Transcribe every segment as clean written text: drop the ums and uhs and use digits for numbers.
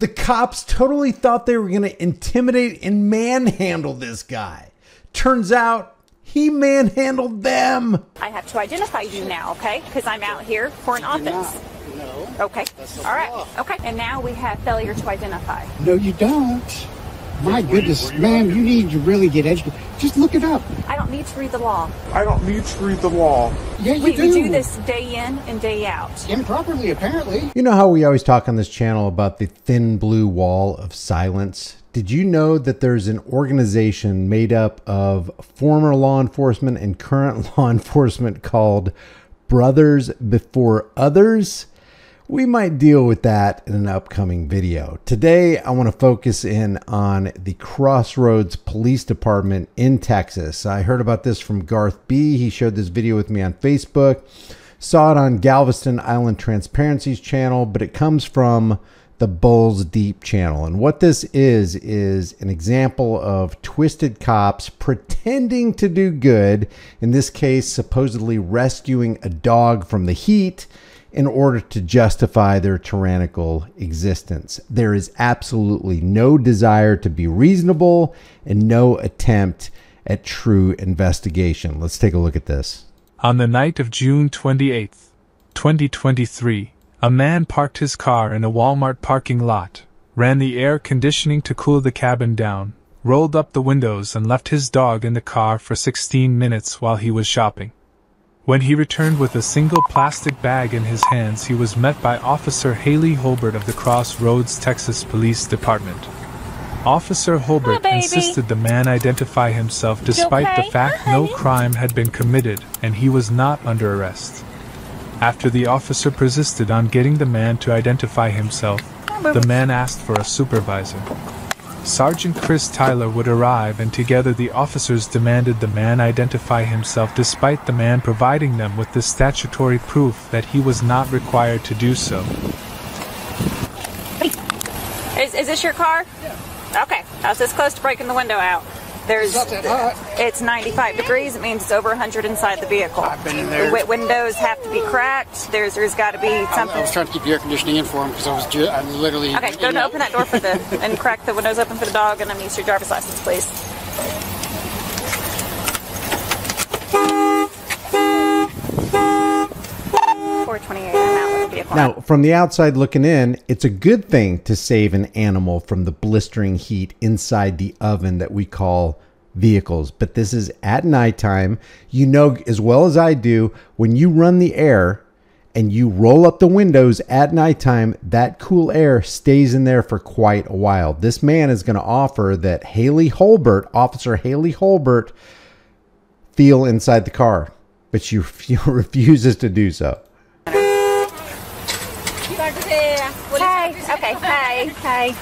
The cops totally thought they were going to intimidate and manhandle this guy. Turns out he manhandled them. I have to identify you now, okay? Because I'm out here for an offense. No. Okay. All right. Okay. And now we have failure to identify. No, you don't. My goodness, ma'am, you need to really get educated. Just look it up. I don't need to read the law. I don't need to read the law. Yeah, you We do. do this day in and day out. Improperly, apparently. You know how we always talk on this channel about the thin blue wall of silence? Did you know that there's an organization made up of former law enforcement and current law enforcement called Brothers Before Others? We might deal with that in an upcoming video. Today, I want to focus in on the Crossroads Police Department in Texas. I heard about this from Garth B. He shared this video with me on Facebook. Saw it on Galveston Island Transparency's channel, but it comes from the Bulls Deep channel. And what this is an example of twisted cops pretending to do good, in this case, supposedly rescuing a dog from the heat in order to justify their tyrannical existence. There is absolutely no desire to be reasonable and no attempt at true investigation. Let's take a look at this. On the night of June 28th, 2023, a man parked his car in a Walmart parking lot, ran the air conditioning to cool the cabin down, rolled up the windows and left his dog in the car for 16 minutes while he was shopping. When he returned with a single plastic bag in his hands, he was met by Officer Haley Holbert of the Crossroads, Texas Police Department. Officer Holbert insisted the man identify himself despite the fact no crime had been committed and he was not under arrest. After the officer persisted on getting the man to identify himself, the man asked for a supervisor. Sergeant Chris Tyler would arrive, and together the officers demanded the man identify himself despite the man providing them with the statutory proof that he was not required to do so. Is this your car? Yeah. Okay. I was this close to breaking the window out. It's not that hot. It's 95 degrees. It means it's over 100 inside the vehicle. I've been in there. The windows have to be cracked. There's got to be something. I was trying to keep the air conditioning in for him because I literally... Okay, go to open that door for and crack the windows open for the dog, and then use your driver's license, please. Now, from the outside looking in, it's a good thing to save an animal from the blistering heat inside the oven that we call vehicles. But this is at nighttime. You know as well as I do, when you run the air and you roll up the windows at nighttime, that cool air stays in there for quite a while. This man is going to offer that Officer Haley Holbert, feel inside the car, but she refuses to do so. Hey.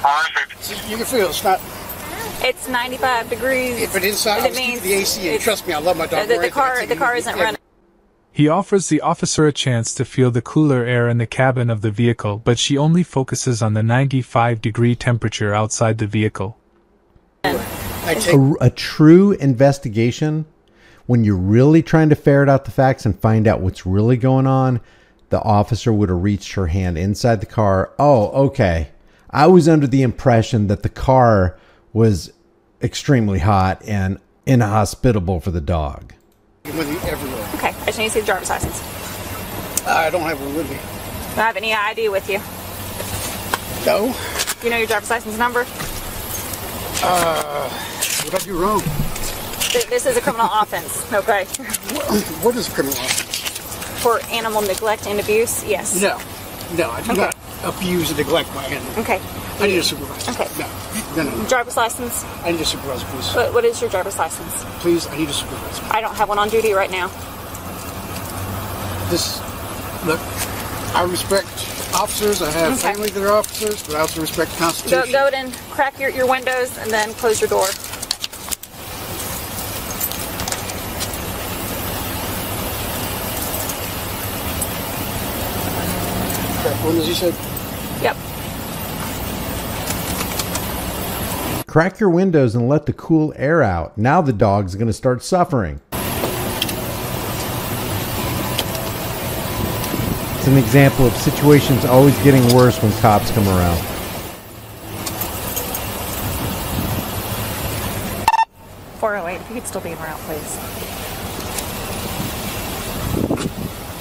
You can feel It's 95 degrees. If it's inside, it means the AC. And trust me, I love my dog. The car isn't running. He offers the officer a chance to feel the cooler air in the cabin of the vehicle, but she only focuses on the 95-degree temperature outside the vehicle. A true investigation, when you're really trying to ferret out the facts and find out what's really going on, the officer would have reached her hand inside the car. Oh, okay. I was under the impression that the car was extremely hot and inhospitable for the dog. With you everywhere. Okay, I just need to see the driver's license. I don't have one with me. Do I have any ID with you? No. You know your driver's license number? What did I do wrong? This is a criminal offense, okay? What is a criminal offense? For animal neglect and abuse, yes. No, I do not abuse and neglect my animal. Okay. I need a supervisor. Okay. No. Driver's license? I need a supervisor, please. What is your driver's license? Please, I need a supervisor. I don't have one on duty right now. Look, I respect officers. I have family that are officers, but I also respect the Constitution. Go and crack your windows and then close your door. Windows, you said? Yep. Crack your windows and let the cool air out. Now the dog's going to start suffering. It's an example of situations always getting worse when cops come around. 408, if you could still be en route, please.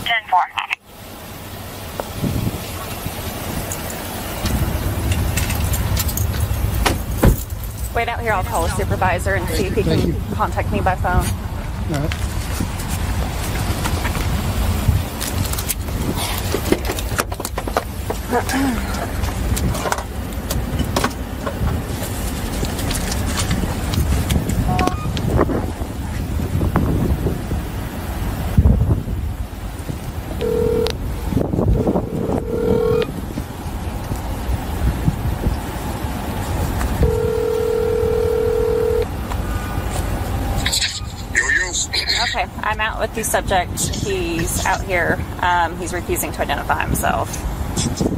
10-4. Wait out here, I'll call a supervisor and see if he can contact me by phone. All right. Okay, I'm out with the subject. He's out here. He's refusing to identify himself.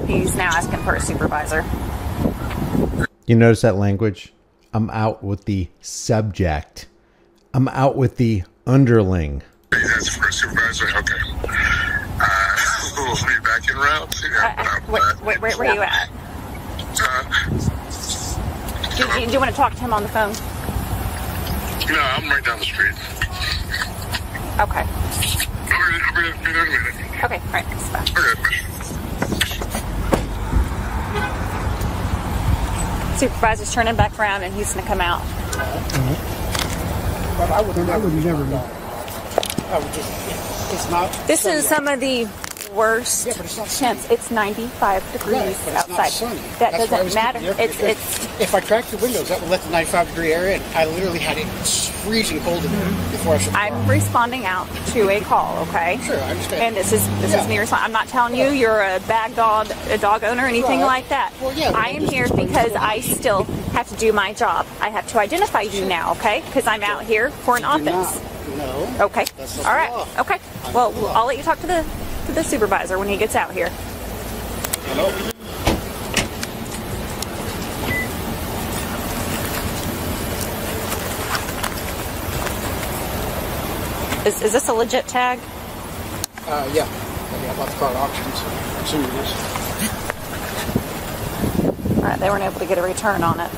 He's now asking for a supervisor. You notice that language? I'm out with the subject. I'm out with the underling. That's for a supervisor? Okay. We'll be back in route. Wait, where are you at? Do you want to talk to him on the phone? No, I'm right down the street. Okay. I'll be there in a minute. Okay, all right, thanks, bye. Okay. Supervisor's turning back around and he's going to come out. But I would never know. I would just, it's not. This is some of the worst Yeah, but it's not temps. It's 95 degrees Right, but it's not outside. sunny. That That's why I was doesn't matter. keeping the air conditioner. If I cracked the windows, that would let the 95-degree air in. I literally had it freezing cold in there before I shut the car. I'm responding out to a call, okay? Sure, I understand. And this is me responding. I'm not telling you you're a bad dog, a dog owner, or anything Right. like that. Well, yeah, I am here because I still have to do my job. I have to identify you now, okay? Because I'm out here for an offense. No. Okay. That's not All the right. law. Okay. Well, I'll let you talk to the supervisor when he gets out here. Hello? Is this a legit tag? Yeah. I bought the car at auction, so I'm assuming it is. All right. They weren't able to get a return on it.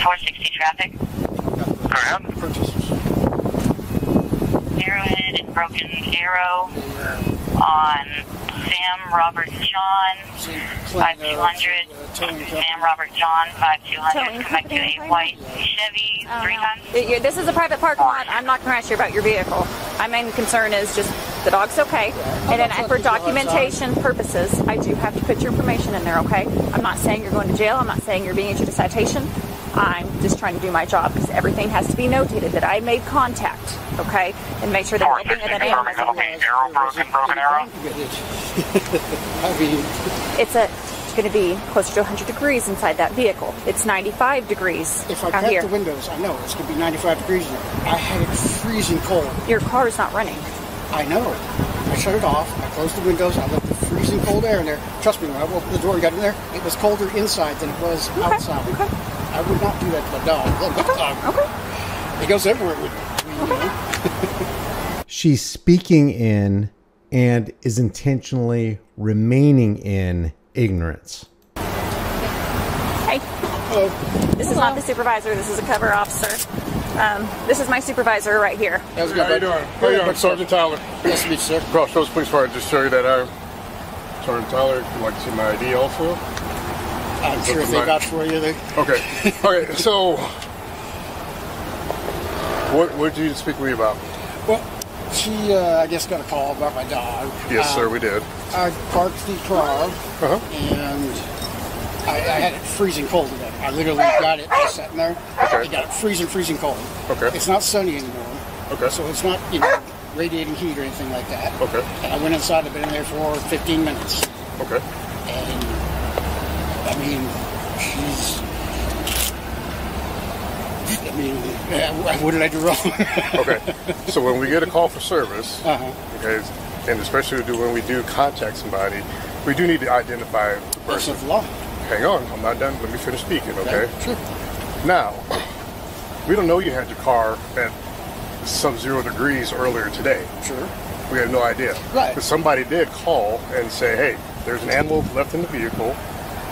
460 traffic. Alright. Purchases. Arrowhead and Broken Arrow on Sam Robert John 5200. Sam Robert John 5200. Come back to a white Chevy 3 tons. This is a private parking lot. I'm not going to ask you about your vehicle. My main concern is just the dog's okay. And then for documentation purposes, I do have to put your information in there, okay? I'm not saying you're going to jail. I'm not saying you're being issued a citation. I'm just trying to do my job because everything has to be notated that I made contact, okay? And make sure that well-being of that animal is Broken Arrow. I mean, it's going to be closer to 100 degrees inside that vehicle. It's 95 degrees if I out crack here. the windows, I know it's going to be 95 degrees in there. I had it freezing cold. Your car is not running. I know. I shut it off. I closed the windows. I let the freezing cold air in there. Trust me, when I opened the door and got in there, it was colder inside than it was outside. Okay. I would not do that to my dog. Okay. He goes everywhere with me. You know? She's speaking in and is intentionally remaining in ignorance. Hey, Hello. this is not the supervisor. This is a cover officer. This is my supervisor right here. How's it How you doing? How you doing, Sergeant Tyler? Nice to meet you, sir. Crossroads Police Fire, just show you that I'm Sergeant Tyler. If you'd like to see my ID also. I'm sure if they vouch for you, they... Okay. Okay, so what did you speak with me about? Well, she, I guess, got a call about my dog. Yes, sir, we did. I parked the car, Uh-huh. and I had it freezing cold in there. I literally got it just sitting there. Okay. I got it freezing cold. Okay. It's not sunny anymore. Okay. So it's not, radiating heat or anything like that. Okay. And I went inside. I've been in there for 15 minutes. Okay. And, I mean, what did I do wrong? Okay. So when we get a call for service, Uh-huh. okay, and especially when we do contact somebody, we do need to identify the That's person. the law. Hang on, I'm not done. Let me finish speaking, okay? Sure. Now, we don't know you had your car at sub-zero degrees earlier today. Sure. We had no idea. Right. But somebody did call and say, hey, there's an animal left in the vehicle.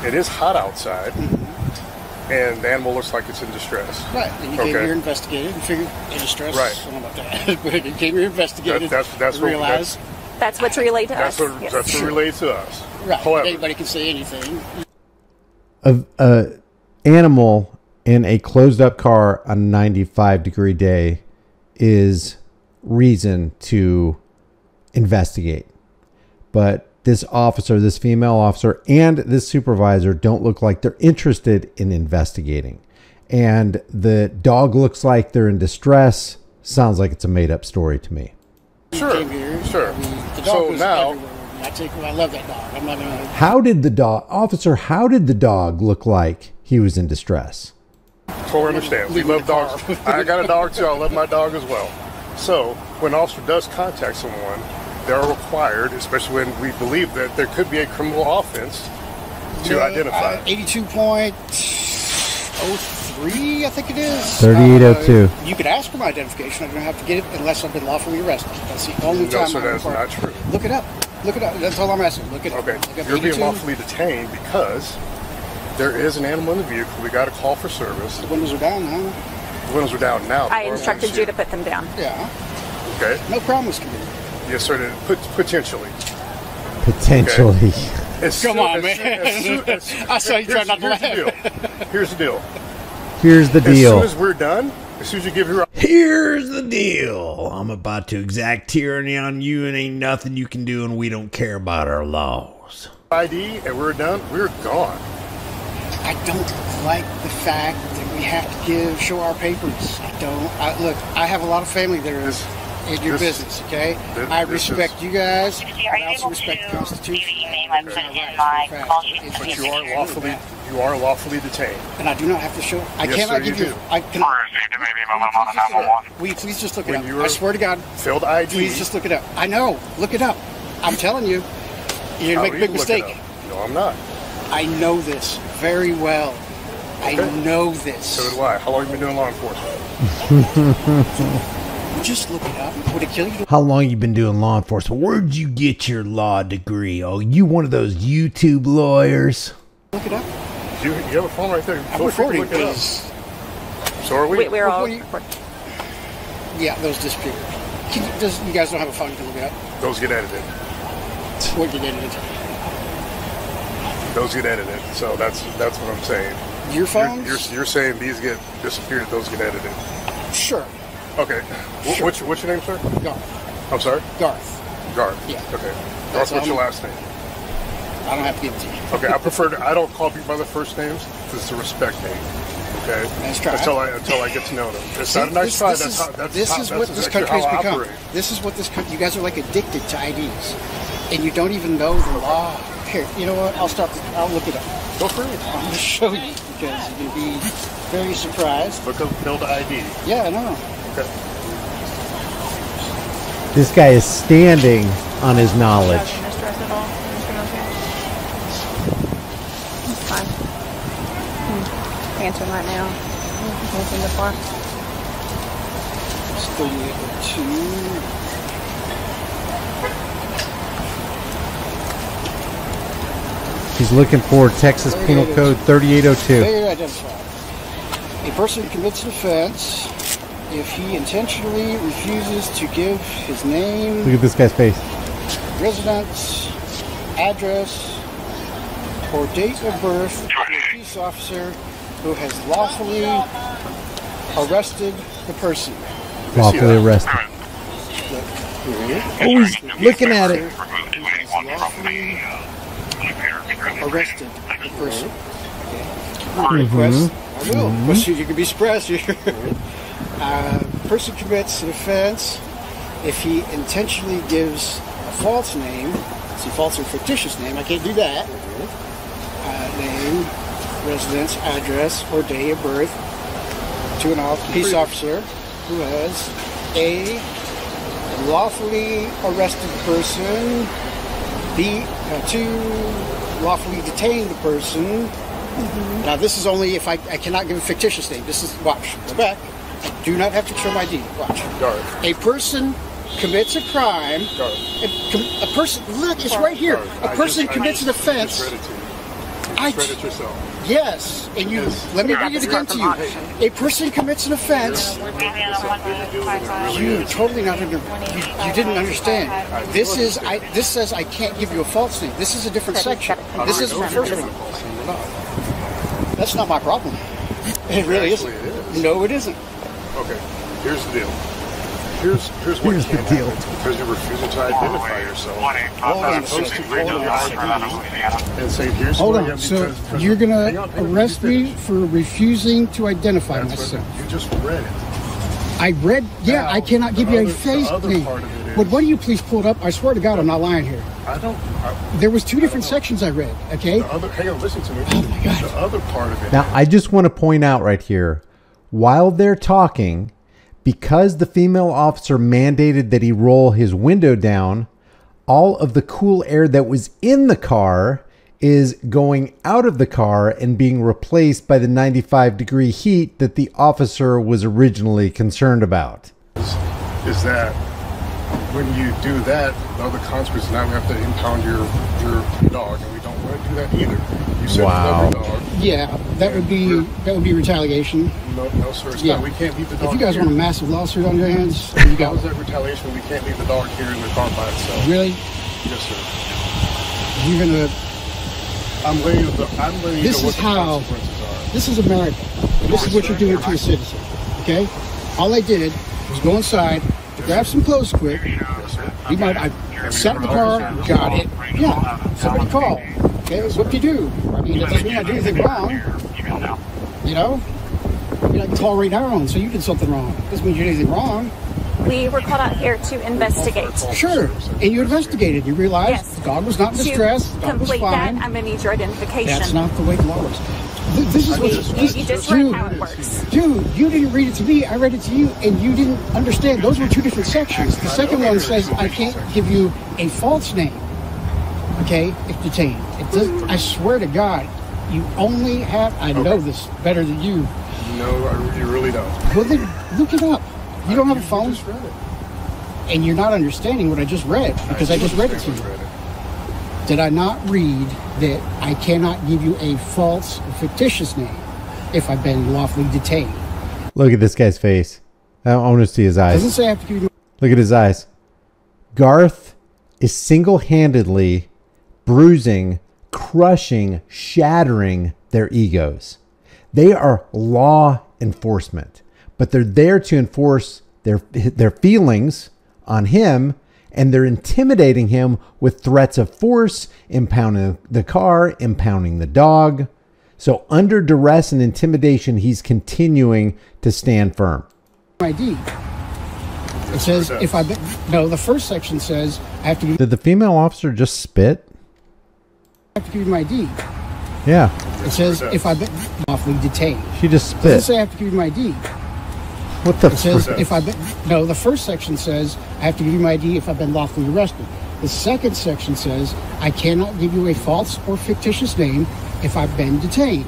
It is hot outside. and the animal looks like it's in distress. Right. And you came here, investigated, and figured in distress. Right. I don't know about that. But you came here, investigated, that's realized. That's what's relayed to us. That's what relayed to us. Right. However, anybody can say anything. A animal in a closed-up car on a 95-degree day is reason to investigate. But this officer, this female officer, and this supervisor don't look like they're interested in investigating. And the dog looks like they're in distress. Sounds like it's a made-up story to me. Sure, sure. The dog was everywhere. I love that dog. I'm not gonna. How did the dog, officer? How did the dog look like he was in distress? Totally understand. We love dogs. I got a dog too. I love my dog as well. So when an officer does contact someone, they're required, especially when we believe that there could be a criminal offense, to identify. 82.03, I think it is. 3802. You could ask for my identification. I don't have to get it unless I've been lawfully arrested. That's the only time. No, sir, that's not true. Look it up. Look it up. That's all I'm asking. Look it up. Okay. Look up You're 82. being lawfully detained because there is an animal in the vehicle. We got a call for service. The windows are down now. The windows are down now. I instructed you to put them down. Yeah. Okay. No crime was committed. Yes, sir. Potentially. Potentially. Okay. Come on, man. I saw you trying not to laugh. Here's the deal. Here's the deal. As soon as we're done, as soon as you give your... Here's the deal. I'm about to exact tyranny on you, and ain't nothing you can do, and we don't care about our laws. ID, and we're done, we're gone. I don't like the fact that we have to show our papers. I don't. Look, I have a lot of family that are in your business, okay? I respect you guys. I also respect the Constitution. But you are lawfully detained. And I do not have to show. I cannot give you. I can. Will you please just look it up? I swear to God. Filled ID. Please just look it up. I know. Look it up. I'm telling you. You're gonna make a big mistake. No, I'm not. I know this very well. I know this. So do I. How long have you been doing law enforcement? Just look it up. Would it kill you? How long you been doing law enforcement? Where'd you get your law degree? Oh, you one of those YouTube lawyers? Look it up. You have a phone right there. I'm recording. Look it up. So are we? We're all. Yeah, those disappear. You guys don't have a phone to look it up? Those get edited. What get edited? Those get edited. So that's what I'm saying. Your phones? You're saying these get disappeared. Those get edited. Sure. Okay. Sure. What's your name, sir? Garth. I'm sorry? Garth. Garth. Yeah. Okay. Garth, what's your last name? I don't have to give it to you. Okay, I I don't call people by their first names because it's a respect name. Okay? Nice try. Until I get to know them. It's not a nice try. This is what this country's become. This is what this country. You guys are like addicted to IDs, and you don't even know the law. Here, you know what? I'll look it up. Go for it. I'm going to show you because you're going to be very surprised. Look up Build ID. Yeah, I know. Okay. This guy is standing on his knowledge. It's fine. Answering right now. Answering the bar. It's 3802. He's looking for Texas Penal Code 3802. Failure to identify. A person commits an offense if he intentionally refuses to give his name, Look at this guy's face. residence, address, or date of birth to a police officer who has lawfully arrested the person. Lawfully arrested. Oh, he's looking at it. Lawfully arrested the person. Request. I will. Well, you can be surprised here. Person commits an offense if he intentionally gives a false name. See, false or fictitious name. I can't do that. Name, residence, address, or day of birth to an peace officer who has A, lawfully arrested the person, B, 2, lawfully detained the person. Now this is only if I cannot give a fictitious name. This is, watch, go back. I do not have to show my ID. Watch. A person commits a crime. A person, look, it's right here. A person commits an offense. just read it yourself. Yes, and you let me read it again to you. A person commits an offense. You totally not under. You didn't understand. This says I can't give you a false name. This is a different section. This is the first one. That's not my problem. It really isn't. No, it isn't. Okay, here's the deal. Here's what the deal. Because you're refusing to identify yourself. I'm supposed to go to your ID and say, here's who I am. So you're going to arrest me for refusing to identify myself. You just read it. I read, yeah, I cannot give you a face name. But why don't you please pull it up? I swear to God, I'm not lying here. There was two different sections I read, okay? Hang on, listen to me. Oh my God. The other part of it. Now, I just want to point out right here, while they're talking, because the female officer mandated that he roll his window down, all of the cool air that was in the car is going out of the car and being replaced by the 95-degree heat that the officer was originally concerned about. Is that when you do that, the other consequence is now we have to impound your dog, and we don't want to do that either. You said wow. dog. Yeah, that would be retaliation. No, sir. It's not. We can't leave the dog. If you guys here. want a massive lawsuit on your hands, you got. How is that retaliation when we can't leave the dog here in the car by itself? Really? Yes, sir. You're gonna. I'm letting you know what the consequences are. This is America. This is what you're doing to a citizen. Okay? All I did was go inside, grab some clothes quick. I sat in the car, got it. Yeah, somebody called. Okay, that's what you do. I mean, that doesn't mean I did anything wrong. You know? I mean, I can call right now and say you did something wrong. Doesn't mean you did anything wrong. We were called out here to investigate. Sure, and you investigated. You realized the dog was not in distress. The dog was fine. I'm going to need your identification. That's not the way the law works. This is what you just read how it works. Dude, you didn't read it to me. I read it to you, and you didn't understand. Those were two different sections. The second one says I can't give you a false name. Okay, if detained. It does. I swear to God, you only have. I know this better than you. No, you really don't. Well, then look it up. You don't have a phone, and you're not understanding what I just read because I just read it to you. Did I not read that I cannot give you a false or fictitious name if I've been lawfully detained? Look at this guy's face. I want to see his eyes. Doesn't say I have to give you. Look at his eyes. Garth is single-handedly bruising, crushing, shattering their egos. They are law enforcement, but they're there to enforce their feelings on him, and they're intimidating him with threats of force, impounding the car, impounding the dog. So under duress and intimidation, he's continuing to stand firm. ID. It says if I no, the first section says I have to give. Did the female officer just spit? I have to give you my ID. Yeah. It says if I've been lawfully detained. She just spit. It doesn't say I have to give you my ID. What the? It says if I've been, no, the first section says I have to give you my ID if I've been lawfully arrested. The second section says I cannot give you a false or fictitious name if I've been detained.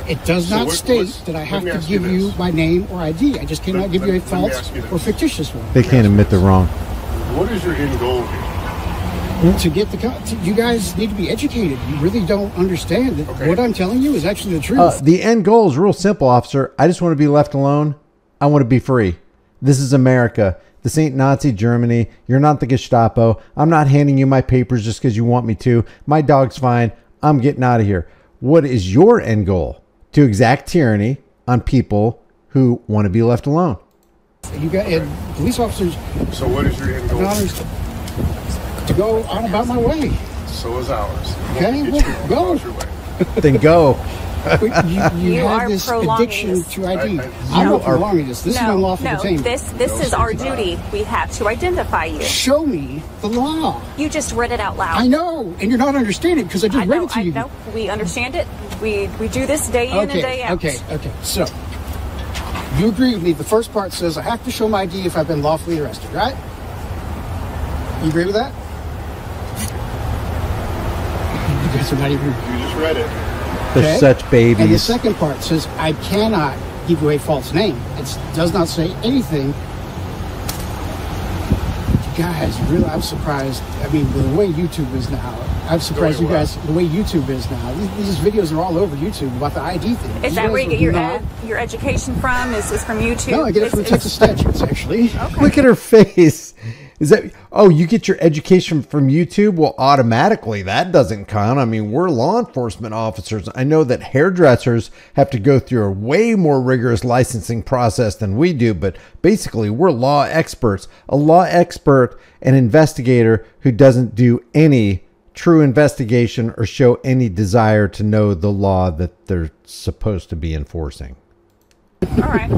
It does not state that I have to give you my name or ID. I just cannot give you a false or fictitious one. They can't admit they're wrong. What is your end goal here? To get you guys need to be educated. You really don't understand that what I'm telling you is actually the truth. The end goal is real simple, officer. I just want to be left alone. I want to be free. This is America. This ain't Nazi Germany. You're not the Gestapo. I'm not handing you my papers just because you want me to. My dog's fine. I'm getting out of here. What is your end goal? To exact tyranny on people who want to be left alone. You got police officers. So what is your end goal? To go on about my way. So is ours. Okay, well, go. Then go. You have this addiction to ID. I'm not prolonging this. This is unlawful detainment. This is our duty. We have to identify you. Show me the law. You just read it out loud. I know, and you're not understanding because I just read it to you. I know. We understand it. We do this day in and day out. Okay. So, you agree with me. The first part says I have to show my ID if I've been lawfully arrested, right? You agree with that? You guys are not even. You just read it. They're such babies. And the second part says, I cannot give you a false name. It does not say anything. guys, really, I'm surprised. I mean, the way YouTube is now, I'm surprised you guys, the way YouTube is now. These videos are all over YouTube about the ID thing. Is that where you get your education from? Is this from YouTube? No, I get it from Texas statutes, actually. Okay. Look at her face. Is that, oh, you get your education from YouTube? Well, automatically that doesn't count. I mean, we're law enforcement officers. I know that hairdressers have to go through a way more rigorous licensing process than we do, but basically we're law experts. A law expert, an investigator who doesn't do any true investigation or show any desire to know the law that they're supposed to be enforcing. All right.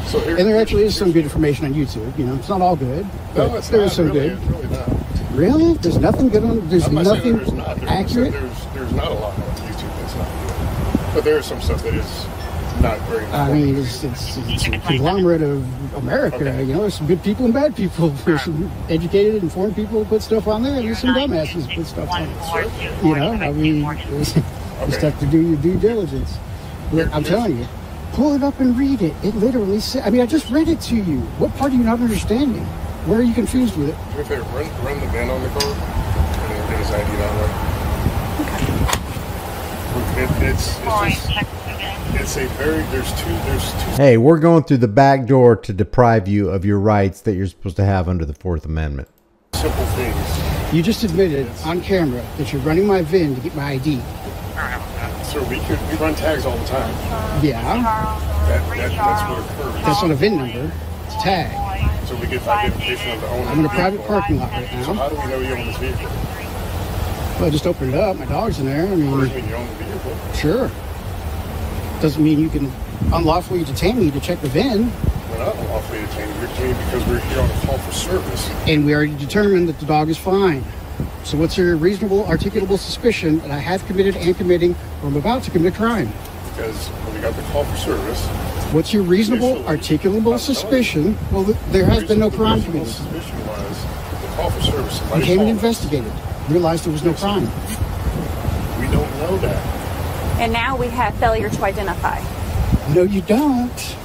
So And there actually is some good information on YouTube. You know, it's not all good, but no, it's there not, is some really, good. It's really not. Really? There's nothing good on. There's I'm not saying nothing there's not. accurate. There's not a lot on YouTube that's not good, but there is some stuff that is not very. I mean, it's a conglomerate of America. Okay. You know, there's some good people and bad people. There's some educated, informed people who put stuff on there, and there's some dumbasses who put stuff on there. You know, I mean, you just have to do your due diligence. Look, I'm telling you, pull it up and read it. It literally says, I mean, I just read it to you. What part are you not understanding? Where are you confused with it? If they run the VIN on the code, and then get his ID that way. It's a very, there's two. Hey, we're going through the back door to deprive you of your rights that you're supposed to have under the Fourth Amendment. Simple things. You just admitted on camera that you're running my VIN to get my ID. So we run tags all the time. Yeah, That's what occurs. that's not a VIN number. It's a tag. So we get the identification of the owner. I'm in a private parking lot right So now. how do we know you own this vehicle? Well, I just opened it up. My dog's in there. I What does mean, it mean you own the vehicle? sure. Doesn't mean you can unlawfully detain me to check the VIN. We're not unlawfully detained. We're detained because we're here on a call for service. And we already determined that the dog is fine. So what's your reasonable, articulable suspicion that I have committed and committing or I'm about to commit a crime? Because when we got the call for service, What's your reasonable, articulable suspicion? Well, there has been no crime reasonable committed. suspicion was the call for service. You Somebody came and called us. investigated, realized there was no crime. We don't know that. And now we have failure to identify. No, you don't.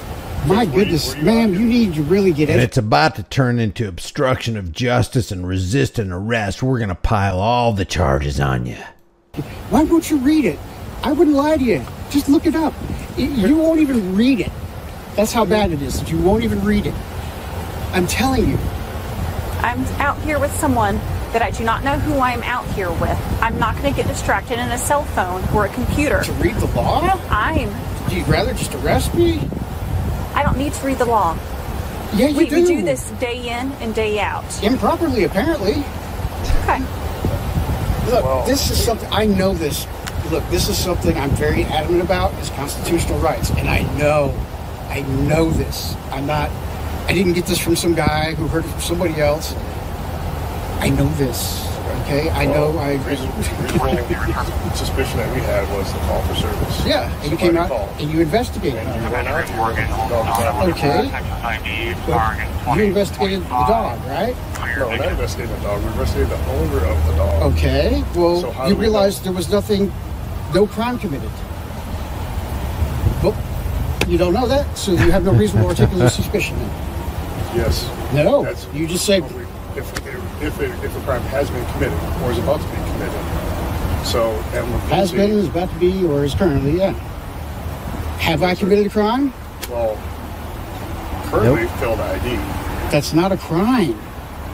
My Where goodness, you ma'am, at? you need to really get And it. it's about to turn into obstruction of justice and resisting arrest. We're going to pile all the charges on you. Why won't you read it? I wouldn't lie to you. Just look it up. You won't even read it. That's how bad it is, that you won't even read it. I'm telling you. I'm out here with someone that I do not know who I'm out here with. I'm not going to get distracted in a cell phone or a computer. To read the law? Do you rather just arrest me? I don't need to read the law. Yeah, you We do. do this day in and day out. Improperly, apparently. Okay. Look, this is something, I know this. Look, this is something I'm very adamant about, is constitutional rights. And I know this. I didn't get this from some guy who heard it from somebody else. I know this, okay? Reasonable suspicion that we had was the call for service. Yeah, and you came out and you investigated. And you went out here. Okay. But you investigated the dog, right? No, we're not investigating the dog. We investigated the owner of the dog. Okay. Well, So how you do we realized there was no crime committed. Well, you don't know that, so you have no reasonable articulable suspicion then. Yes. No, That's- you just say, if a crime has been committed or is about to be committed. So, and we're has been, is about to be, or is currently, yeah. Have I committed a crime? Well, currently failed ID. That's not a crime.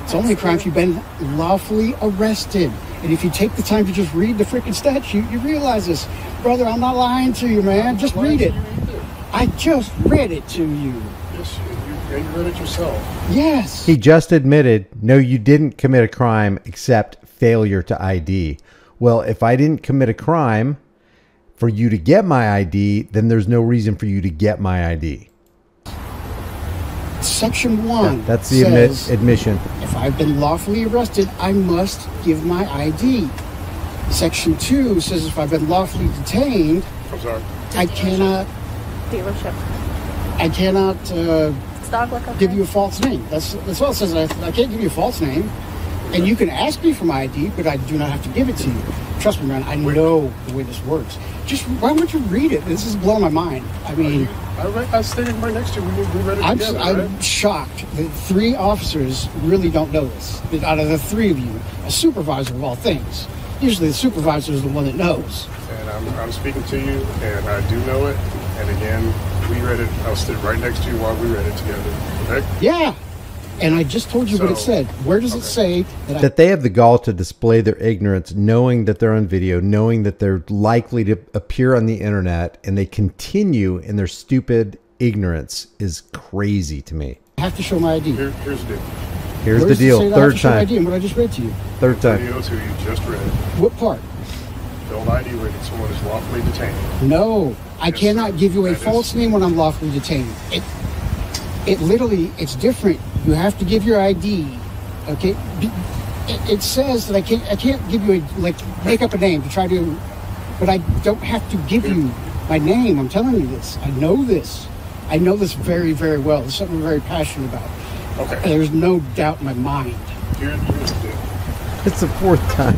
It's only a crime if you've been lawfully arrested. And if you take the time to just read the freaking statute, you realize this. Brother, I'm not lying to you, man. Just read it. I just read it to you. Yes, you read it yourself. Yes. He just admitted, no, you didn't commit a crime except failure to ID. Well, if I didn't commit a crime for you to get my ID, then there's no reason for you to get my ID. Section 1 That's the says, admission. if I've been lawfully arrested, I must give my ID. Section 2 says if I've been lawfully detained, I'm sorry. I cannot Dealership. It's dog look okay? give you a false name. That's all it says. I can't give you a false name. And you can ask me for my ID, but I do not have to give it to you. trust me, man, I know the way this works. Just, why won't you read it? This is blowing my mind. I mean... I stayed right next to you. We read it together, I'm shocked that 3 officers really don't know this. That out of the 3 of you, a supervisor of all things, usually the supervisor is the one that knows. And I'm speaking to you, and I do know it. And again, we read it. I'll sit right next to you while we read it together. Okay? Yeah. And I just told you what it said. Where does it say that they have the gall to display their ignorance, knowing that they're on video, knowing that they're likely to appear on the internet, and they continue in their stupid ignorance is crazy to me. I have to show my ID. Here's the deal. Here's the deal. Third time. ID and what I just read to you. Third time. Video to you just read. What part? Filled ID when someone is lawfully detained. No, I cannot give you a false name when I'm lawfully detained. It literally, it's different. You have to give your ID, okay? It says that I can't give you make up a name to try to, but I don't have to give you my name. I'm telling you this. I know this. I know this very, very well. It's something I'm very passionate about. Okay. And there's no doubt in my mind. Here's the deal. It's the 4th time.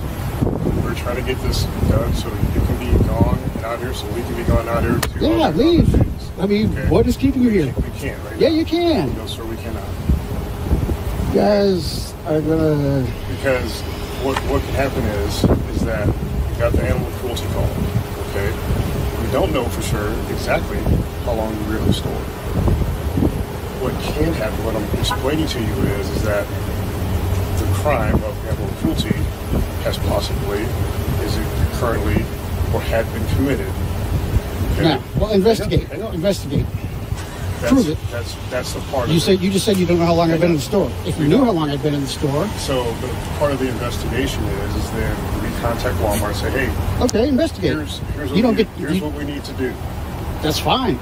We're trying to get this done so you can be gone and out here, so we can be gone out here too. Yeah, leave. I mean, what is keeping you here? We can't, right? Yeah, you can. No, sir, we cannot. You guys are gonna... Because what can happen is that you got the animal cruelty call, okay? We don't know for sure exactly how long you were in the store. What can happen, what I'm explaining to you is that the crime of animal cruelty has possibly, is it currently, or had been committed. Okay? Now, well, investigate. Investigate. Prove it. That's the part. You just said you don't know how long I've been in the store. If you knew how long I've been in the store. So the part of the investigation is then we contact Walmart and say, hey. Okay, investigate. Here's what we need to do. That's fine.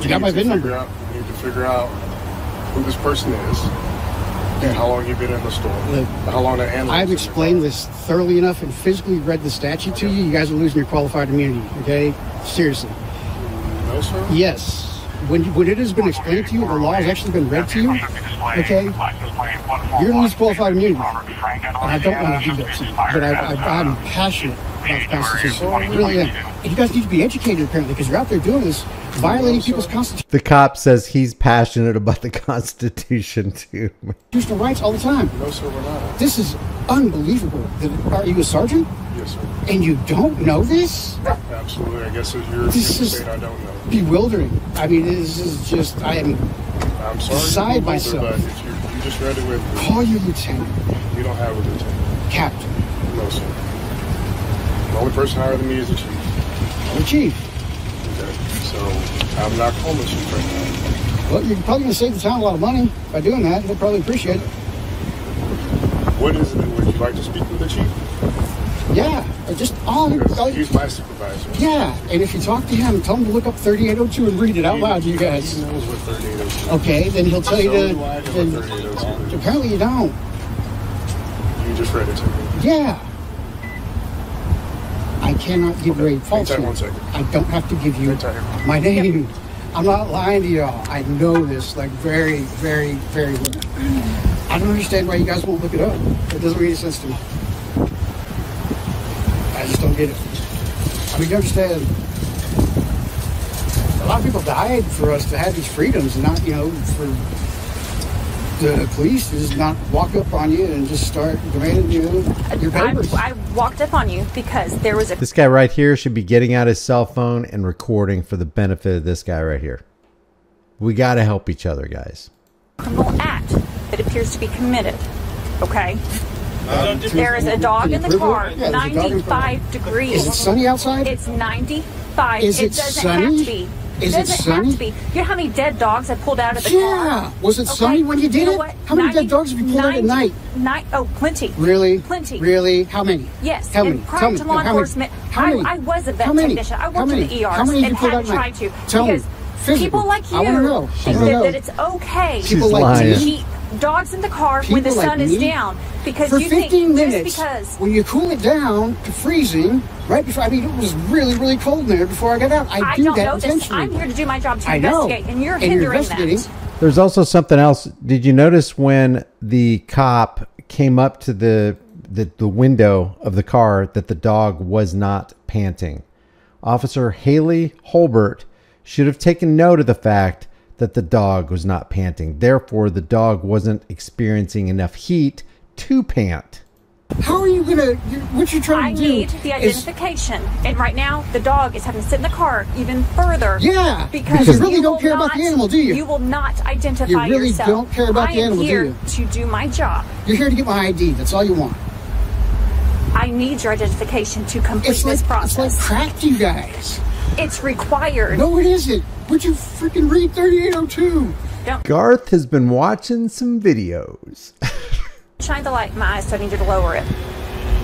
You got my VIN number. We need to figure out who this person is and how long you've been in the store. How long the animal. I've explained this thoroughly enough and physically read the statute to you. You guys are losing your qualified immunity. Okay, seriously. No, sir. Yes. When it has been explained to you, the law has actually been read to you, okay, you're going to lose qualified immunity. And I don't want to do that to you, but I'm passionate about the Constitution. I really am. And you guys need to be educated, apparently, because you're out there doing this, violating people's Constitution. The cop says he's passionate about the Constitution, too. Constitutional rights all the time. No, sir, we're not. This is unbelievable. Are you a sergeant? Yes, sir. And you don't know this? Absolutely. I guess if you're saying I don't know. Bewildering. I mean, this is just, I'm sorry beside myself. But if you just read it with me. Call your lieutenant. You don't have a lieutenant. Captain. No, sir. The only person higher than me is the chief. The chief. Okay. So I'm not calling the chief right now. Well, you're probably going to save the town a lot of money by doing that. They'll probably appreciate it. What is it? Would you like to speak with the chief? Yeah, just he's my supervisor. Yeah, and if you talk to him, tell him to look up 3802 and read it out loud to you guys. He knows what 3802 is. Okay, then he'll tell you to. Apparently you don't. You just read it to me. Yeah. I cannot give you a false name. 1 second. I don't have to give you my name. I'm not lying to y'all. I know this like very, very, very well. I don't understand why you guys won't look it up. It doesn't make any sense to me. I just don't get it. I mean, you understand, a lot of people died for us to have these freedoms, and not, for the police to just not walk up on you and just start demanding your papers. I walked up on you because there was This guy right here should be getting out his cell phone and recording for the benefit of this guy right here. We got to help each other, guys. criminal act that appears to be committed, okay? There is a dog in the car, 95 degrees. Is it sunny outside? It's 95. Is it doesn't sunny? have to be. Is it sunny? Have to be. You know how many dead dogs I pulled out of the car? Yeah. Was it sunny when you did it? What? How many dead dogs have you pulled out at night? Oh, plenty. Really? Plenty. Really? How many? Yes. Tell me. And prior to law enforcement, I was a vet technician. I worked in the ERs and had tried to. Tell me. Because people like you think that it's okay to keep dogs in the car when the sun is down, because for you 15 think minutes, because when you cool it down to freezing, right before, I mean, it was really, really cold in there before I got out. I do don't that know this. intentionally. I'm here to do my job to investigate, and you're hindering that. There's also something else. Did you notice when the cop came up to the the window of the car that the dog was not panting. Officer Haley Holbert should have taken note of the fact that the dog was not panting. Therefore, the dog wasn't experiencing enough heat to pant. How are you gonna? What you're trying to do? I need the identification, and right now the dog is having to sit in the car even further. Yeah, because you really don't care about the animal, do you? You will not identify you really yourself. Don't care about the animal, do you? I am here to do my job. You're here to get my ID. That's all you want. I need your identification to complete this process. It's like crack to you guys. It's required. No, it isn't. Would you freaking read 3802? Don't. Garth has been watching some videos. Shine the light in my eyes, so I need you to lower it.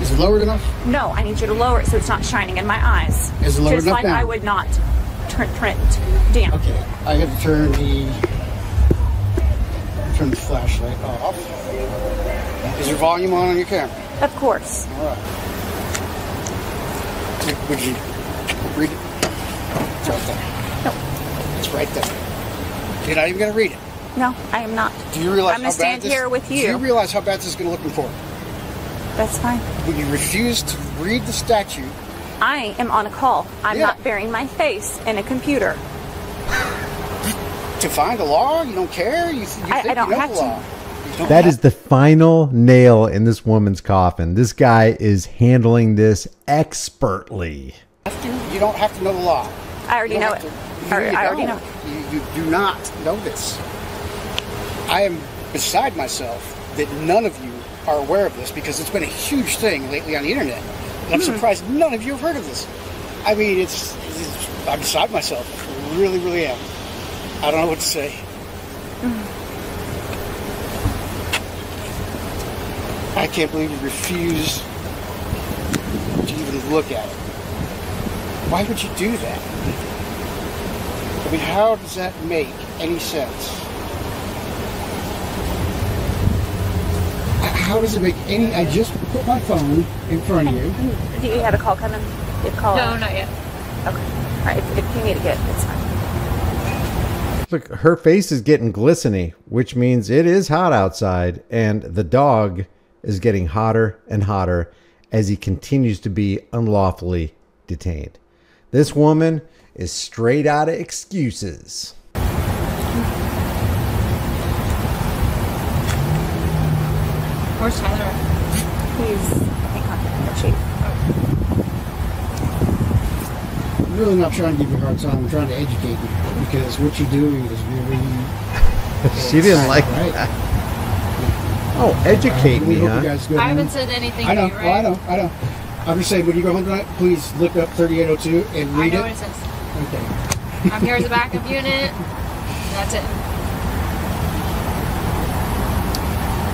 Is it lowered enough? No, I need you to lower it so it's not shining in my eyes. Is it lowered Just enough like down? I would not turn it down. Okay, I have to turn the flashlight off. Is your volume on your camera? Of course. All right. Would you read it? It's right there. No. It's right there. You're not even going to read it. No, I am not. Do you realize I'm going to stand here with you. Do you realize how bad this is going to look in court? That's fine. When you refuse to read the statute. I am on a call. I'm not burying my face in a computer. To find a law? You don't care? You think I don't you know have the law. That is the final nail in this woman's coffin. This guy is handling this expertly. You don't have to know the law. I already know it. I already know. You do not know this. I am beside myself that none of you are aware of this because it's been a huge thing lately on the internet. And I'm surprised none of you have heard of this. I mean, I'm beside myself. Really, really am. I don't know what to say. I can't believe you refuse to even look at it. Why would you do that? I mean, how does that make any sense? How does it make any... I just put my phone in front of you. Do you have a call coming? You have a call? No, not yet. Okay. All right. If you need to get it, it's fine. Look, her face is getting glistening, which means it is hot outside, and the dog is getting hotter and hotter as he continues to be unlawfully detained. This woman is straight out of excuses. Where's Tyler? He's in contact with the chief. I'm really not trying to give you a hard time. I'm trying to educate you because what you're doing is really... She didn't like right. that. Oh, educate me, huh? I haven't said anything I know, to you, right? I know. I'm just saying, when you go home tonight, please look up 3802 and read I know it. what it says. Okay. I'm here as a backup unit. That's it.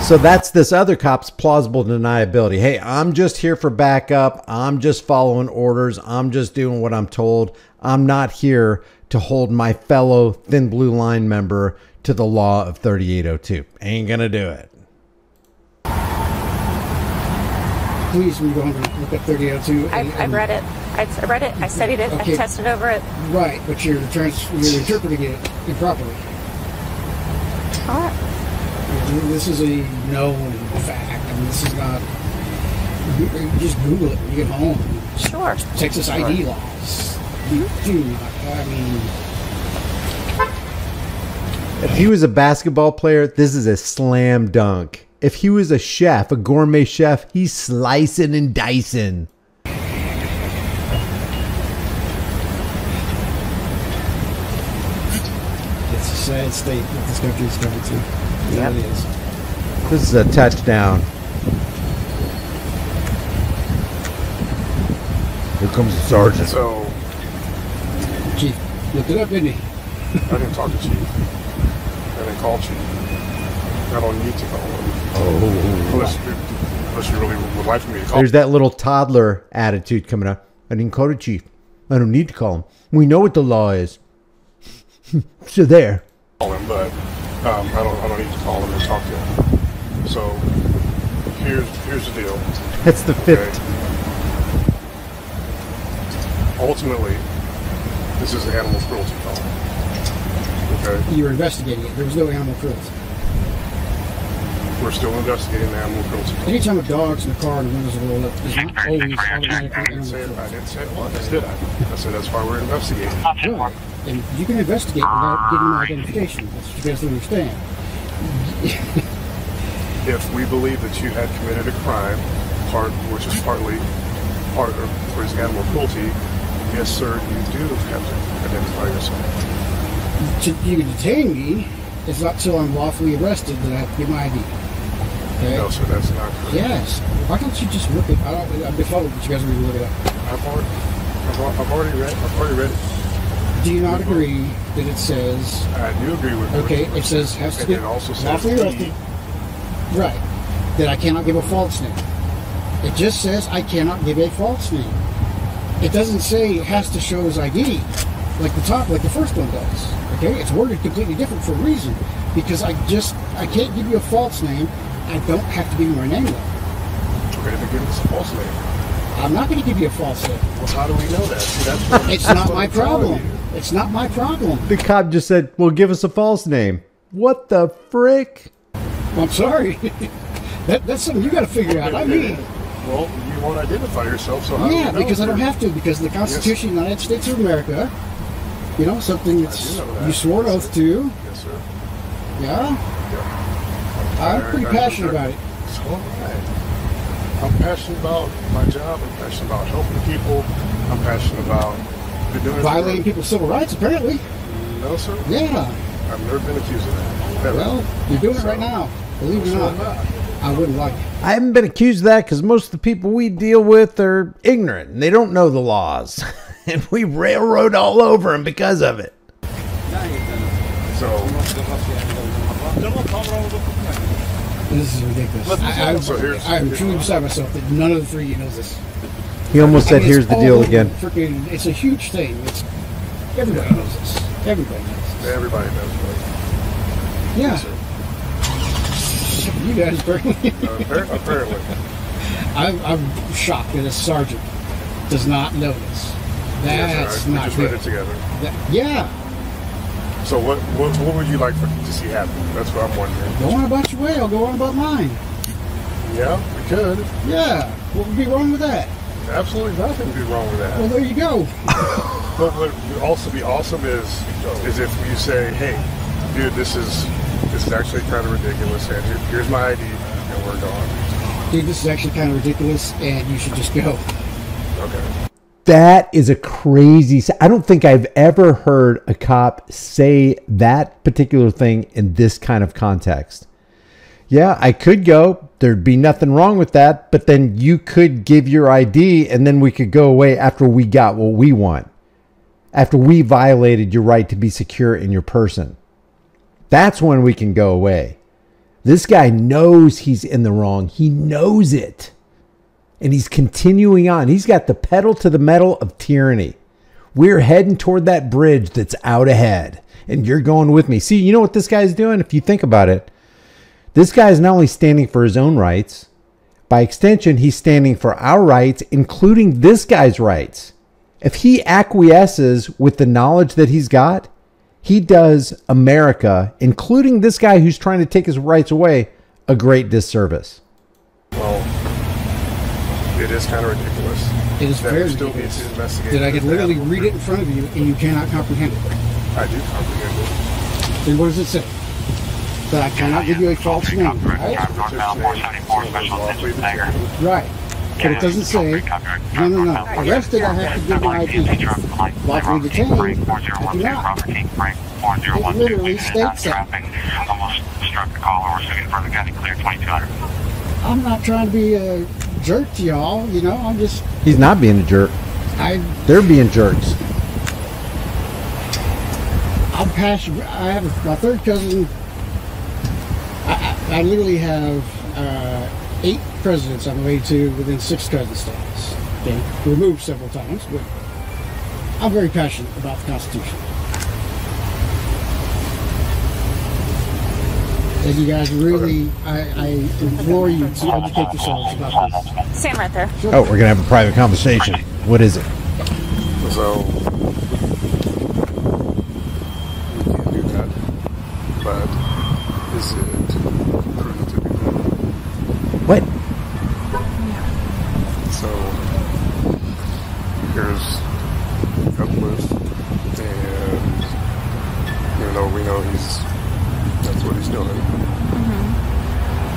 So that's this other cop's plausible deniability. Hey, I'm just here for backup. I'm just following orders. I'm just doing what I'm told. I'm not here to hold my fellow thin blue line member to the law of 3802. Ain't gonna do it. Please, when you go home, look up 3802. I've read it. I read it. I studied it. Okay. I tested over it. Right, but you're interpreting it improperly. All right. This is a known fact. I mean, this is not... You just Google it when you get home. Sure. Texas ID laws. You do not... I mean... If he was a basketball player, this is a slam dunk. If he was a chef, a gourmet chef, he's slicing and dicing. It's a sad state that this country is coming to. Yeah, it is. This is a touchdown. Here comes the sergeant. So, Chief looked it up, didn't he? I didn't talk to Chief. I didn't call Chief. I don't need to call him. Unless you really would like for me to call him. There's that little toddler attitude coming up. I didn't call the chief. I don't need to call him. We know what the law is. So there. Call him, but I don't need to call him and talk to him. So here's the deal. That's the fifth. Okay. Ultimately, this is an animal cruelty call. Okay. You were investigating it. There was no animal cruelty. We're still investigating the animal cruelty. Anytime a dog's in the car and the windows are rolled up, it's not always automatically I didn't say it was, did I? I said that's why we're investigating. Right. And you can investigate without giving an identification. That's what you guys don't understand. If we believe that you had committed a crime, which is partly part of towards animal cruelty, yes, sir, you do have to identify yourself. You can detain me. It's not till I'm lawfully arrested that I have to give my ID. Okay? No, sir, that's not correct. Yes. Why don't you just look at? I've been following, but you guys are going to look it up. I've already read it. Do you not agree that it says? I do agree with. Okay, it says has to be lawfully arrested. Right. That I cannot give a false name. It just says I cannot give a false name. It doesn't say it has to show his ID, like the first one does. Okay, it's worded completely different for a reason, because I can't give you a false name. I don't have to give you my name though. Okay, then give us a false name. I'm not going to give you a false name. Well, how do we know that? See, it's not my problem. It's not my problem. The cop just said, well, give us a false name. What the frick? I'm sorry. That's something you got to figure out. I mean, well, you won't identify yourself, so how do you know? Because I don't have to, because of the Constitution of the United States of America, you know, something that's you swore an oath to. Yes, sir. Yeah? I'm pretty passionate about it. So am I. I'm passionate about my job. I'm passionate about helping people. I'm passionate about violating people's civil rights, apparently. No, sir. Yeah. I've never been accused of that. Never. Well, you're doing it right now. Believe it or not. I wouldn't like it. I haven't been accused of that because most of the people we deal with are ignorant and they don't know the laws. And we railroad all over them because of it. So, this is ridiculous. I'm truly beside myself that none of the three of you knows this. He almost said, here's the deal again. It's a huge thing. Everybody knows this. Everybody knows this. Everybody knows this. Yeah. You guys apparently. Apparently. I'm shocked that a sergeant does not know this. That's not just good. read it together. Yeah. So what would you like to see happen? That's what I'm wondering. Go on about your way. I'll go on about mine. Yeah, we could. Yeah. What would be wrong with that? Absolutely nothing would be wrong with that. Well, there you go. But what would also be awesome is if you say, hey, dude, this is actually kind of ridiculous, and here's my ID, and we're gone. Dude, this is actually kind of ridiculous, and you should just go. Okay. That is a crazy... I don't think I've ever heard a cop say that particular thing in this kind of context. Yeah, I could go. There'd be nothing wrong with that, but then you could give your ID, and then we could go away after we got what we want. After we violated your right to be secure in your person. That's when we can go away. This guy knows he's in the wrong. He knows it. And he's continuing on. He's got the pedal to the metal of tyranny. We're heading toward that bridge that's out ahead. And you're going with me. See, you know what this guy's doing? If you think about it, this guy is not only standing for his own rights, by extension, he's standing for our rights, including this guy's rights. If he acquiesces with the knowledge that he's got, he does America, including this guy who's trying to take his rights away, a great disservice. Well, it is kind of ridiculous. It is very ridiculous. That I could literally read it in front of you and you cannot comprehend it. I do comprehend it. Then what does it say? That I cannot give you a false name, right? Right. But it doesn't say, no. Arrested, I have to give my ID. Lawfully detained, I do not. It literally states that. I'm not trying to be a jerk to y'all, you know, I'm just... He's not being a jerk. They're being jerks. I'm passionate. I have my third cousin. I literally have 8 presidents I'm related to within 6 cousin states. Okay, removed several times, but I'm very passionate about the Constitution. And you guys really, I implore you to educate yourselves about this. Stand right there. Sure. Oh, we're going to have a private conversation. What is it? So, we can't do that. But is it prudent to do that? even though we know that's what he's doing.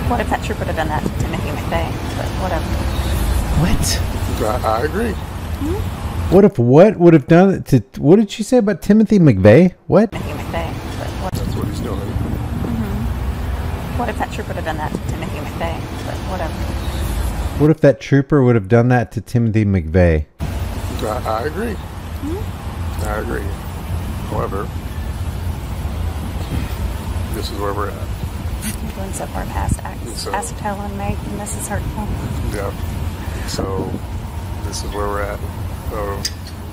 What if that trooper would have done that to Timothy McVeigh? But whatever. What? I agree. What if what would have done it to? What did she say about Timothy McVeigh? What? Timothy McVeigh. But whatever. That's what he's doing. What if that trooper would have done that to Timothy McVeigh? But whatever. What if that trooper would have done that to Timothy McVeigh? I agree. I agree. However, this is where we're at. I'm going so far past acetone and make, and this is hurtful. Yeah. So this is where we're at. So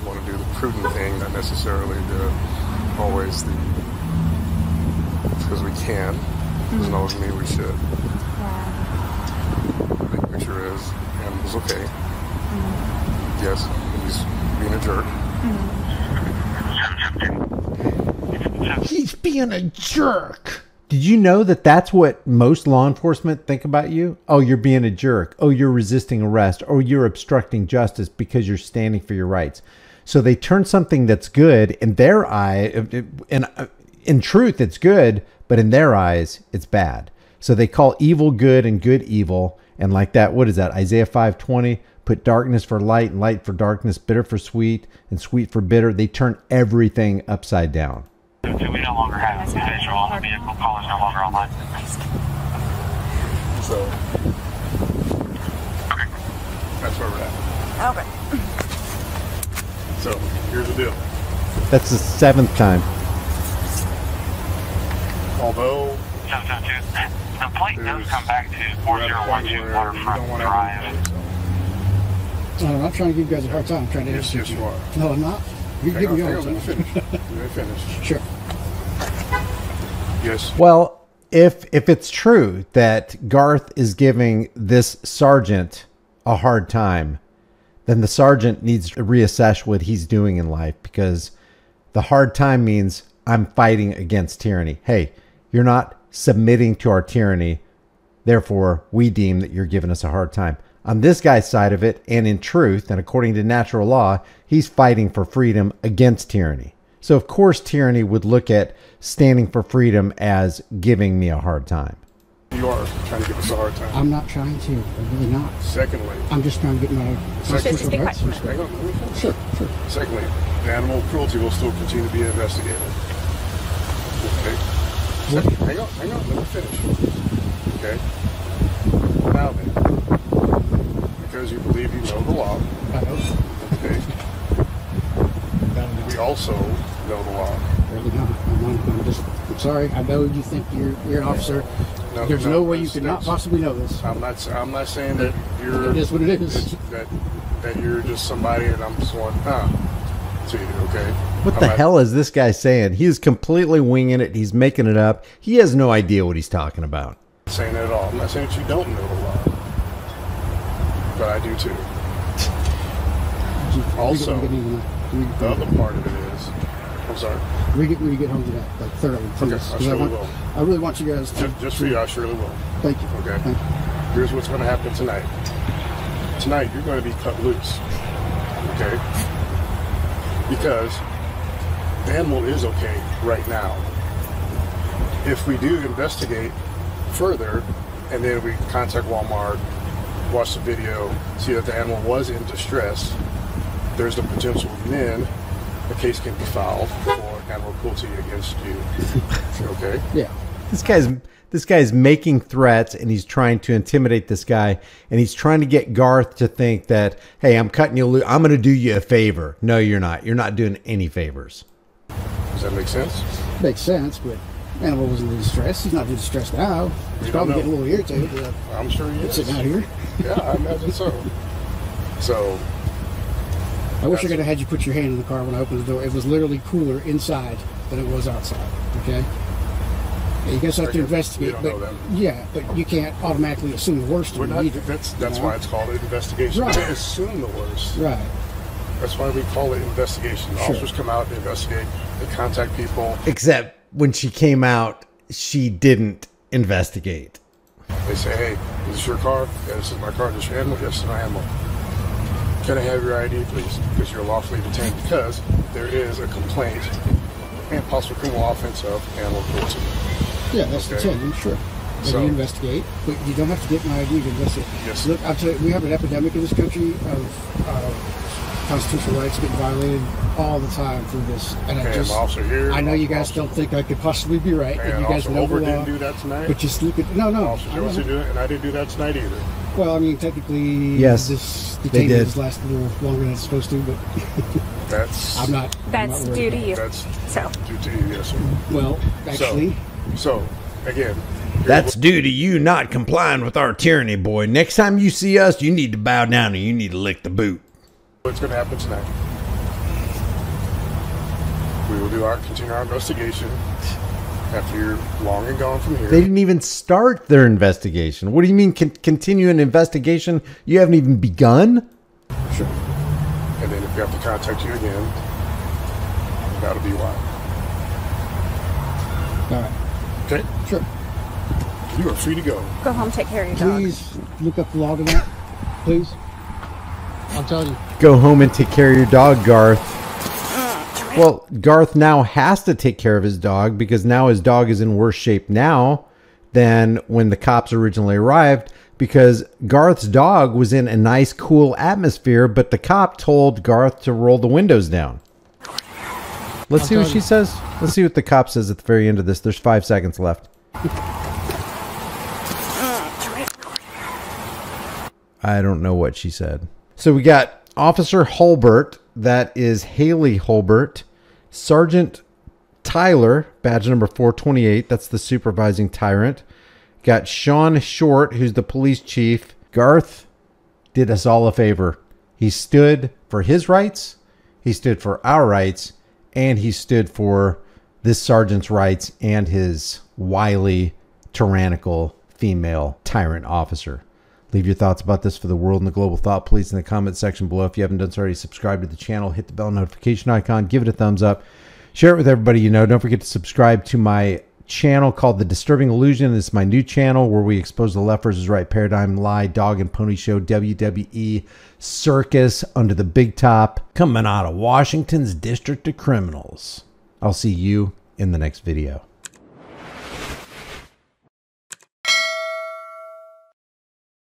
we want to do the prudent thing, not necessarily always because we can. Doesn't always mean we should. The big picture is, animal's okay. Yes, he's being a jerk. He's being a jerk. Did you know that that's what most law enforcement think about you? Oh, you're being a jerk. Oh, you're resisting arrest. Oh, you're obstructing justice because you're standing for your rights. So they turn something that's good in their eye, and in truth, it's good, but in their eyes, it's bad. So they call evil good and good evil. And like that, what is that? Isaiah 5:20, put darkness for light and light for darkness, bitter for sweet and sweet for bitter. They turn everything upside down. We no longer have visual on the vehicle. Call is no longer online. So, okay, that's where we're at. Okay. So, here's the deal. That's the 7th time. Although the plate does come back to 4012 Waterfront Drive. No, I'm not trying to give you guys a hard time. I'm trying to answer Yes, you are. No, I'm not. You're giving me a hard time. Let me finish. Sure. Yes. Well, if it's true that Garth is giving this sergeant a hard time, then the sergeant needs to reassess what he's doing in life, because the hard time means I'm fighting against tyranny. Hey, you're not submitting to our tyranny. Therefore, we deem that you're giving us a hard time. On this guy's side of it, and in truth, and according to natural law, he's fighting for freedom against tyranny. So, of course, tyranny would look at standing for freedom as giving me a hard time. You are trying to give us a hard time. I'm not trying to. I'm really not. Secondly, I'm just trying to get my constitutional rights. hang on, let me finish. Sure. Secondly, the animal cruelty will still continue to be investigated. Okay. Hang on, let me finish. Okay. Now then, because you believe you know the law. I know. Okay. We also know the law. Really not. I'm sorry. I know you think you're an officer. There's no way you could not possibly know this. I'm not saying that you're. It is what it is. That you're just somebody, and I'm just going, to you. Okay. What the hell is this guy saying? He's completely winging it. He's making it up. He has no idea what he's talking about. I'm not saying that at all. I'm not saying that you don't know the law, but I do too. Also, the other part of it is, I'm sorry. We get home to that, like, thoroughly. Okay, I surely will. I really want you guys to... Just for you, I surely will. Thank you. Okay. Thank you. Here's what's going to happen tonight. Tonight, you're going to be cut loose. Okay? Because the animal is okay right now. If we do investigate further, and then we contact Walmart, watch the video, see that the animal was in distress, there's the potential then a case can be filed for animal cruelty against you. Okay? Yeah. This guy's making threats, and he's trying to intimidate this guy, and he's trying to get Garth to think that, hey, I'm cutting you loose. I'm going to do you a favor. No, you're not. You're not doing any favors. Does that make sense? Makes sense, but animal wasn't in distress. He's not in distress now. He's probably getting a little irritated. I'm sure he is. Sitting out here. Yeah, I imagine so. So... I wish I could have had you put your hand in the car when I opened the door. It was literally cooler inside than it was outside. Okay? You guys have to investigate. But you can't automatically assume the worst. That's why it's called an investigation. Right. We don't assume the worst. Right. That's why we call it investigation. Officers come out and investigate. They contact people. Except when she came out, she didn't investigate. They say, hey, is this your car? Yeah, this is my car. Is this your animal? Yes, it's my animal. Can I have your ID, please? Because you're lawfully detained. Because there is a complaint and possible criminal offense of animal cruelty. Yeah, that's the 10, sure. And you investigate, but you don't have to get my ID to investigate. Yes. Look, I'll tell you, we have an epidemic in this country of constitutional rights getting violated all the time through this. And I know you guys don't think I could possibly be right. And you guys know the law, didn't do that tonight. But just look at no. Officer Jones didn't do it, and I didn't do that tonight either. Well, I mean, technically, yes, this detainment has lasted a little longer than it's supposed to, but that's that's due to you. That's so due to you, yes, sir. Well, actually, so again. That's due to you not complying with our tyranny, boy. Next time you see us, you need to bow down and you need to lick the boot. What's going to happen tonight? We will continue our investigation after you're long and gone from here. They didn't even start their investigation. What do you mean continue an investigation? You haven't even begun? Sure. And then if we have to contact you again, that'll be why. All right. Okay? Sure. You are free to go. Go home, take care of your dog. Please look up the log on that. Please. I'm telling you. Go home and take care of your dog, Garth. Well, Garth now has to take care of his dog because now his dog is in worse shape now than when the cops originally arrived, because Garth's dog was in a nice, cool atmosphere, but the cop told Garth to roll the windows down. Let's see what she says. Let's see what the cop says at the very end of this. There's 5 seconds left. I don't know what she said. So we got Officer Holbert, that is Haley Holbert, Sergeant Tyler, badge number 428, that's the supervising tyrant. Got Shaun Short, who's the police chief. Garth did us all a favor. He stood for his rights, he stood for our rights, and he stood for this sergeant's rights and his wily, tyrannical female tyrant officer. Leave your thoughts about this for the world and the global thought, please, in the comment section below. If you haven't done so already, subscribe to the channel, hit the bell notification icon, give it a thumbs up, share it with everybody you know. Don't forget to subscribe to my channel called The Disturbing Illusion. It's my new channel where we expose the left versus right paradigm, lie, dog and pony show, WWE circus under the big top, coming out of Washington's District of Criminals. I'll see you in the next video.